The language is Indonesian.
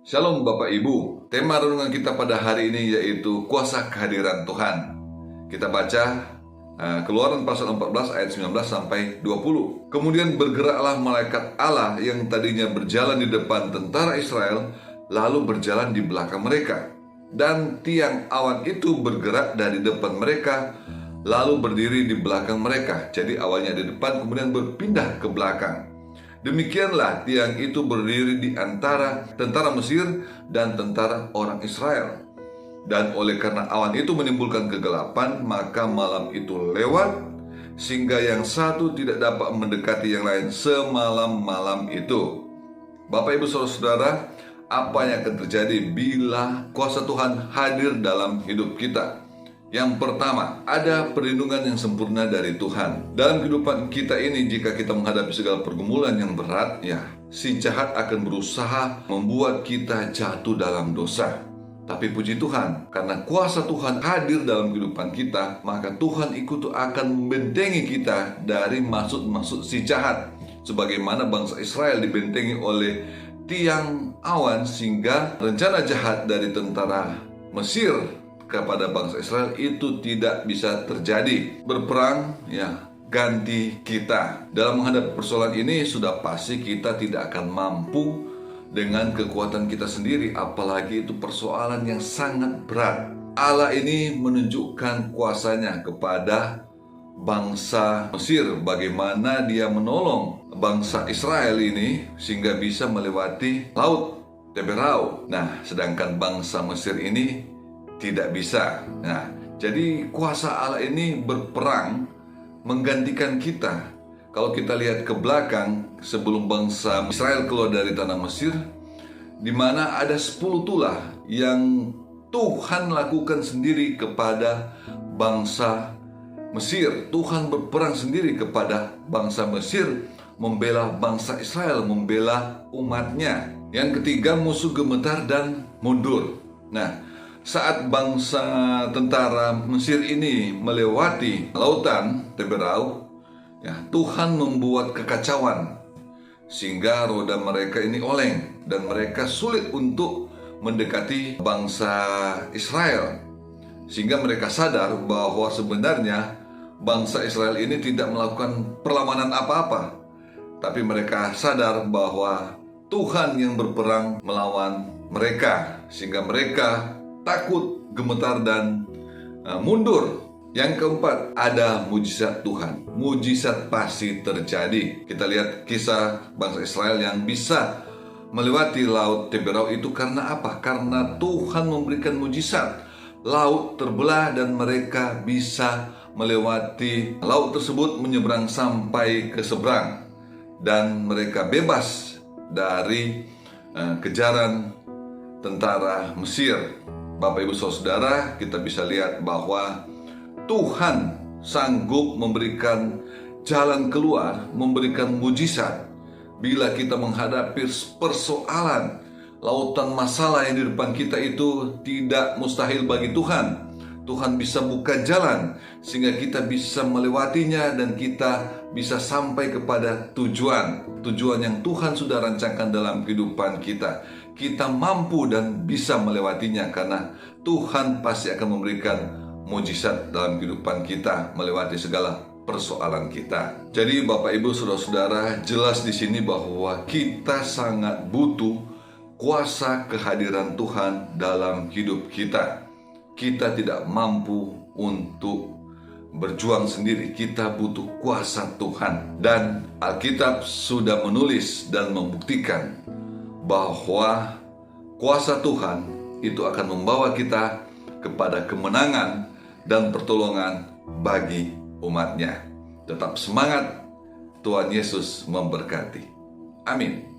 Shalom Bapak Ibu, tema renungan kita pada hari ini yaitu kuasa kehadiran Tuhan. Kita baca Keluaran pasal 14 ayat 19 sampai 20. Kemudian bergeraklah malaikat Allah yang tadinya berjalan di depan tentara Israel, lalu berjalan di belakang mereka. Dan tiang awan itu bergerak dari depan mereka, lalu berdiri di belakang mereka. Jadi awalnya di depan, kemudian berpindah ke belakang. Demikianlah tiang itu berdiri di antara tentara Mesir dan tentara orang Israel. Dan oleh karena awan itu menimbulkan kegelapan, maka malam itu lewat, sehingga yang satu tidak dapat mendekati yang lain semalam-malam itu. Bapak Ibu Saudara-saudara, apa yang akan terjadi bila kuasa Tuhan hadir dalam hidup kita? Yang pertama, ada perlindungan yang sempurna dari Tuhan. Dalam kehidupan kita ini, jika kita menghadapi segala pergumulan yang berat, si jahat akan berusaha membuat kita jatuh dalam dosa. Tapi puji Tuhan, karena kuasa Tuhan hadir dalam kehidupan kita, maka Tuhan akan membentengi kita dari maksud-maksud si jahat. Sebagaimana bangsa Israel dibentengi oleh tiang awan, sehingga rencana jahat dari tentara Mesir kepada bangsa Israel itu tidak bisa terjadi. Berperang ganti kita. Dalam menghadapi persoalan ini sudah pasti kita tidak akan mampu dengan kekuatan kita sendiri, apalagi itu persoalan yang sangat berat. Allah ini menunjukkan kuasanya kepada bangsa Mesir, bagaimana dia menolong bangsa Israel ini sehingga bisa melewati laut Teberau. Sedangkan bangsa Mesir ini tidak bisa. Jadi kuasa Allah ini berperang menggantikan kita. Kalau kita lihat ke belakang, sebelum bangsa Israel keluar dari tanah Mesir, di mana ada 10 tulah yang Tuhan lakukan sendiri kepada bangsa Mesir. Tuhan berperang sendiri kepada bangsa Mesir, membela bangsa Israel, membela umatnya. Yang ketiga, musuh gemetar dan mundur. Saat bangsa tentara Mesir ini melewati lautan Teberau, Tuhan membuat kekacauan sehingga roda mereka ini oleng dan mereka sulit untuk mendekati bangsa Israel, sehingga mereka sadar bahwa sebenarnya bangsa Israel ini tidak melakukan perlawanan apa-apa, tapi mereka sadar bahwa Tuhan yang berperang melawan mereka, sehingga mereka takut, gemetar, dan mundur. Yang keempat, ada mujizat Tuhan. Mujizat pasti terjadi. Kita lihat kisah bangsa Israel yang bisa melewati laut Teberau itu karena apa? Karena Tuhan memberikan mujizat. Laut terbelah dan mereka bisa melewati laut tersebut, menyeberang sampai ke seberang, dan mereka bebas dari kejaran tentara Mesir. Bapak Ibu Saudara, kita bisa lihat bahwa Tuhan sanggup memberikan jalan keluar, memberikan mujizat bila kita menghadapi persoalan, lautan masalah yang di depan kita itu tidak mustahil bagi Tuhan. Tuhan bisa buka jalan sehingga kita bisa melewatinya dan kita bisa sampai kepada tujuan yang Tuhan sudah rancangkan dalam kehidupan kita. Kita mampu dan bisa melewatinya karena Tuhan pasti akan memberikan mujizat dalam kehidupan kita melewati segala persoalan kita. Jadi Bapak Ibu Saudara-saudara, jelas di sini bahwa kita sangat butuh kuasa kehadiran Tuhan dalam hidup kita. Kita tidak mampu untuk berjuang sendiri, kita butuh kuasa Tuhan. Dan Alkitab sudah menulis dan membuktikan bahwa kuasa Tuhan itu akan membawa kita kepada kemenangan dan pertolongan bagi umatnya. Tetap semangat, Tuhan Yesus memberkati. Amin.